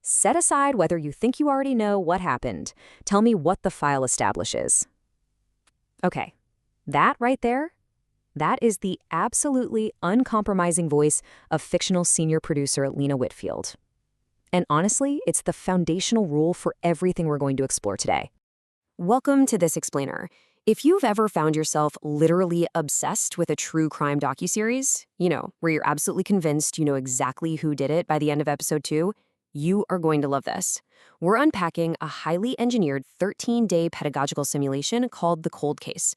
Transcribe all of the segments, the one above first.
Set aside whether you think you already know what happened. Tell me what the file establishes. Okay, that right there, that is the absolutely uncompromising voice of fictional senior producer Lena Whitfield. And honestly, it's the foundational rule for everything we're going to explore today. Welcome to This Explainer. If you've ever found yourself literally obsessed with a true crime docuseries, where you're absolutely convinced you know exactly who did it by the end of episode 2, you are going to love this. We're unpacking a highly engineered 13-day pedagogical simulation called the Cold Case.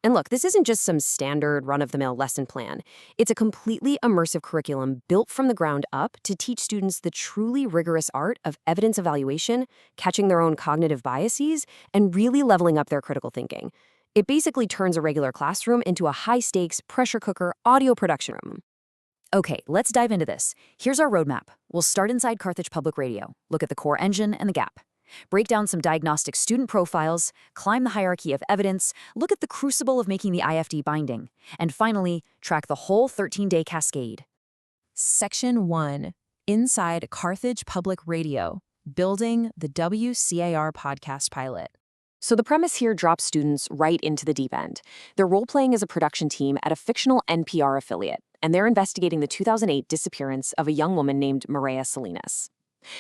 And look, this isn't just some standard run-of-the-mill lesson plan. It's a completely immersive curriculum built from the ground up to teach students the truly rigorous art of evidence evaluation, catching their own cognitive biases, and really leveling up their critical thinking. It basically turns a regular classroom into a high-stakes, pressure cooker audio production room. Okay, let's dive into this. Here's our roadmap. We'll start inside Carthage Public Radio, look at the core engine and the gap. Break down some diagnostic student profiles, climb the hierarchy of evidence, look at the crucible of making the IFD binding, and finally, track the whole 13-day cascade. Section 1. Inside Carthage Public Radio, building the WCAR podcast pilot. So the premise here drops students right into the deep end. They're role-playing as a production team at a fictional NPR affiliate, and they're investigating the 2008 disappearance of a young woman named Maria Salinas.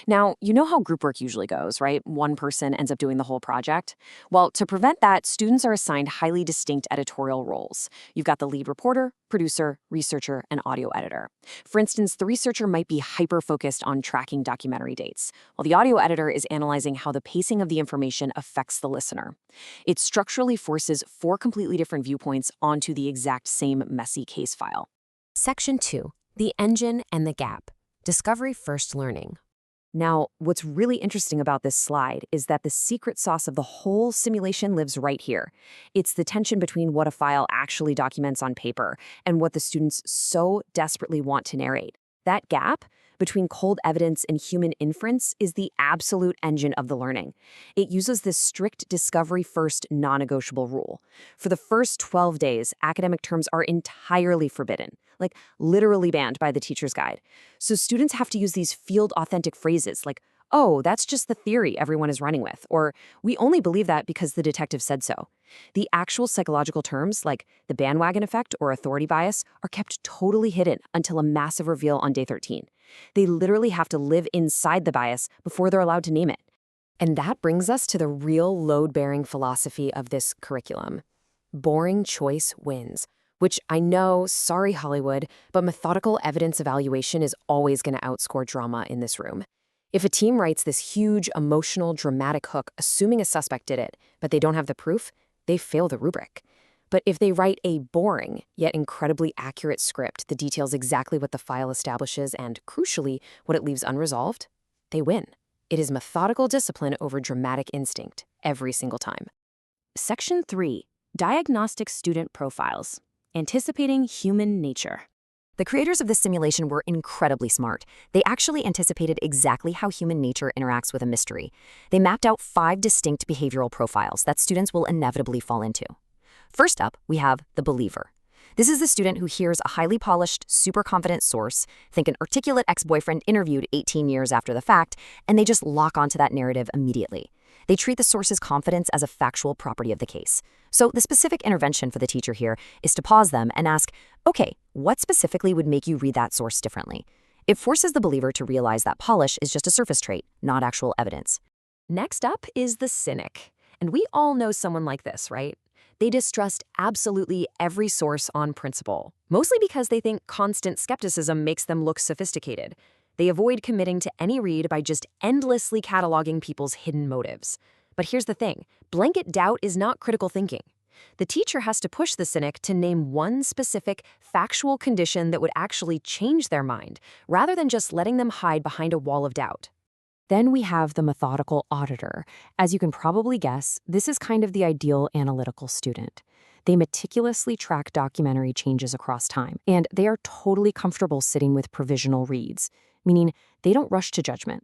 Now, you know how group work usually goes, right? One person ends up doing the whole project. Well, to prevent that, students are assigned highly distinct editorial roles. You've got the lead reporter, producer, researcher, and audio editor. For instance, the researcher might be hyper-focused on tracking documentary dates, while the audio editor is analyzing how the pacing of the information affects the listener. It structurally forces 4 completely different viewpoints onto the exact same messy case file. Section 2. The engine and the gap. Discovery first learning. Now, what's really interesting about this slide is that the secret sauce of the whole simulation lives right here. It's the tension between what a file actually documents on paper and what the students so desperately want to narrate. That gap between cold evidence and human inference is the absolute engine of the learning. It uses this strict discovery-first non-negotiable rule. For the first 12 days, academic terms are entirely forbidden, like literally banned by the teacher's guide. So students have to use these field-authentic phrases like, "Oh, that's just the theory everyone is running with," or "We only believe that because the detective said so." The actual psychological terms, like the bandwagon effect or authority bias, are kept totally hidden until a massive reveal on day 13. They literally have to live inside the bias before they're allowed to name it. And that brings us to the real load-bearing philosophy of this curriculum. Boring choice wins. Which I know, sorry Hollywood, but methodical evidence evaluation is always going to outscore drama in this room. If a team writes this huge, emotional, dramatic hook assuming a suspect did it, but they don't have the proof, they fail the rubric. But if they write a boring, yet incredibly accurate script that details exactly what the file establishes and, crucially, what it leaves unresolved, they win. It is methodical discipline over dramatic instinct, every single time. Section 3. Diagnostic Student Profiles. Anticipating human nature. The creators of this simulation were incredibly smart. They actually anticipated exactly how human nature interacts with a mystery. They mapped out 5 distinct behavioral profiles that students will inevitably fall into. First up, we have the believer. This is the student who hears a highly polished, super confident source, think an articulate ex-boyfriend interviewed 18 years after the fact, and they just lock onto that narrative immediately. They treat the source's confidence as a factual property of the case. So the specific intervention for the teacher here is to pause them and ask, okay, what specifically would make you read that source differently? It forces the believer to realize that polish is just a surface trait, not actual evidence. Next up is the cynic. And we all know someone like this, right? They distrust absolutely every source on principle, mostly because they think constant skepticism makes them look sophisticated. They avoid committing to any read by just endlessly cataloging people's hidden motives. But here's the thing, blanket doubt is not critical thinking. The teacher has to push the cynic to name one specific, factual condition that would actually change their mind, rather than just letting them hide behind a wall of doubt. Then we have the methodical auditor. As you can probably guess, this is kind of the ideal analytical student. They meticulously track documentary changes across time, and they are totally comfortable sitting with provisional reads, meaning they don't rush to judgment.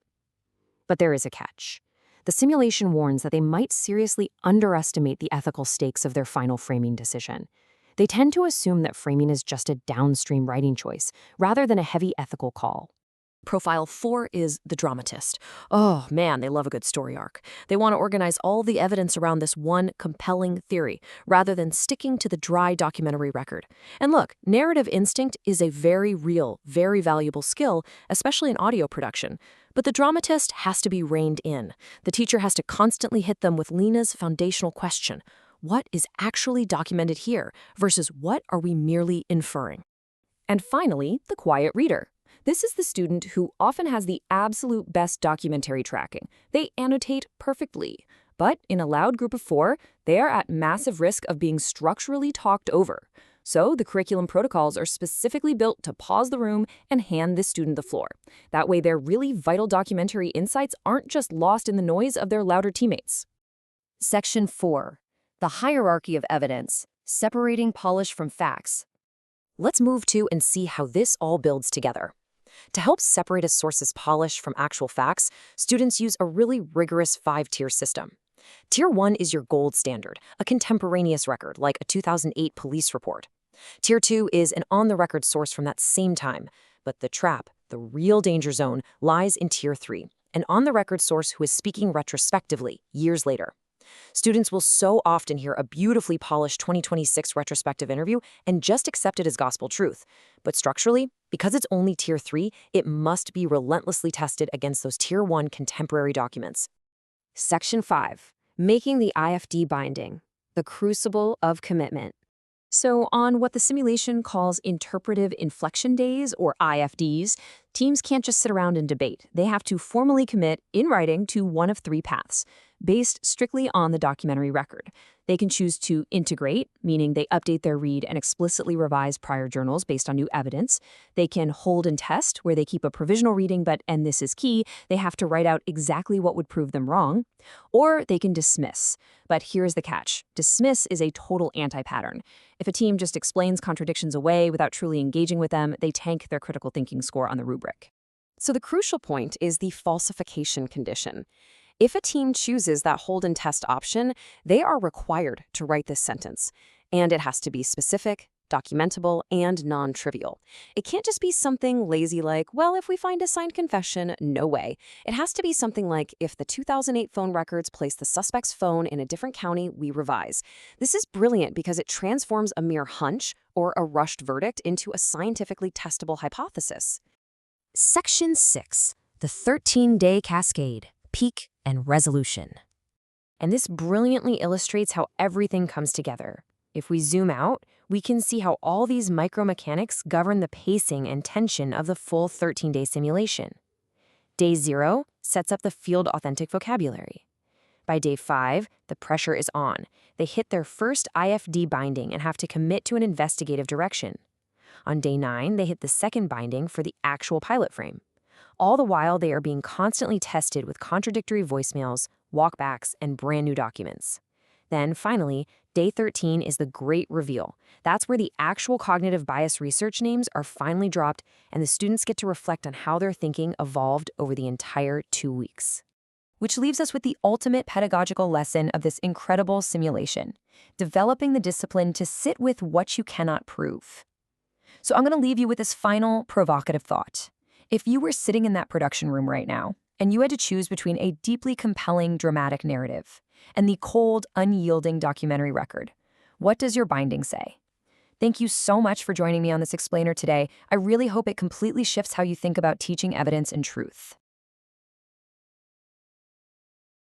But there is a catch. The simulation warns that they might seriously underestimate the ethical stakes of their final framing decision. They tend to assume that framing is just a downstream writing choice, rather than a heavy ethical call. Profile 4 is the dramatist. Oh man, they love a good story arc. They want to organize all the evidence around this one compelling theory, rather than sticking to the dry documentary record. And look, narrative instinct is a very real, very valuable skill, especially in audio production. But the dramatist has to be reined in. The teacher has to constantly hit them with Lena's foundational question. What is actually documented here versus what are we merely inferring? And finally, the quiet reader. This is the student who often has the absolute best documentary tracking. They annotate perfectly. But in a loud group of 4, they are at massive risk of being structurally talked over. So the curriculum protocols are specifically built to pause the room and hand this student the floor. That way their really vital documentary insights aren't just lost in the noise of their louder teammates. Section 4. The hierarchy of evidence, separating polish from facts. Let's move to and see how this all builds together. To help separate a source's polish from actual facts, students use a really rigorous 5-tier system. Tier 1 is your gold standard, a contemporaneous record like a 2008 police report. Tier 2 is an on-the-record source from that same time, but the trap, the real danger zone, lies in Tier 3, an on-the-record source who is speaking retrospectively, years later. Students will so often hear a beautifully polished 2026 retrospective interview and just accept it as gospel truth. But structurally, because it's only Tier 3, it must be relentlessly tested against those Tier 1 contemporary documents. Section 5. Making the IFD binding, the crucible of commitment. So on what the simulation calls interpretive inflection days, or IFDs, teams can't just sit around and debate. They have to formally commit in writing to one of 3 paths, based strictly on the documentary record. They can choose to integrate, meaning they update their read and explicitly revise prior journals based on new evidence. They can hold and test, where they keep a provisional reading, but, and this is key, they have to write out exactly what would prove them wrong. Or they can dismiss. But here's the catch. Dismiss is a total anti-pattern. If a team just explains contradictions away without truly engaging with them, they tank their critical thinking score on the rubric. So the crucial point is the falsification condition. If a team chooses that hold and test option, they are required to write this sentence. And it has to be specific, documentable, and non-trivial. It can't just be something lazy like, well, if we find a signed confession, no way. It has to be something like, if the 2008 phone records place the suspect's phone in a different county, we revise. This is brilliant because it transforms a mere hunch or a rushed verdict into a scientifically testable hypothesis. Section 6. The 13-day cascade, peak and resolution. And this brilliantly illustrates how everything comes together. If we zoom out, we can see how all these micromechanics govern the pacing and tension of the full 13-day simulation. Day 0 sets up the field-authentic vocabulary. By day 5, the pressure is on. They hit their first IFD binding and have to commit to an investigative direction. On day 9, they hit the second binding for the actual pilot frame. All the while, they are being constantly tested with contradictory voicemails, walkbacks, and brand new documents. Then, finally, day 13 is the great reveal. That's where the actual cognitive bias research names are finally dropped, and the students get to reflect on how their thinking evolved over the entire 2 weeks. Which leaves us with the ultimate pedagogical lesson of this incredible simulation: developing the discipline to sit with what you cannot prove. So I'm going to leave you with this final provocative thought. If you were sitting in that production room right now, and you had to choose between a deeply compelling dramatic narrative and the cold, unyielding documentary record, what does your binding say? Thank you so much for joining me on this explainer today. I really hope it completely shifts how you think about teaching evidence and truth.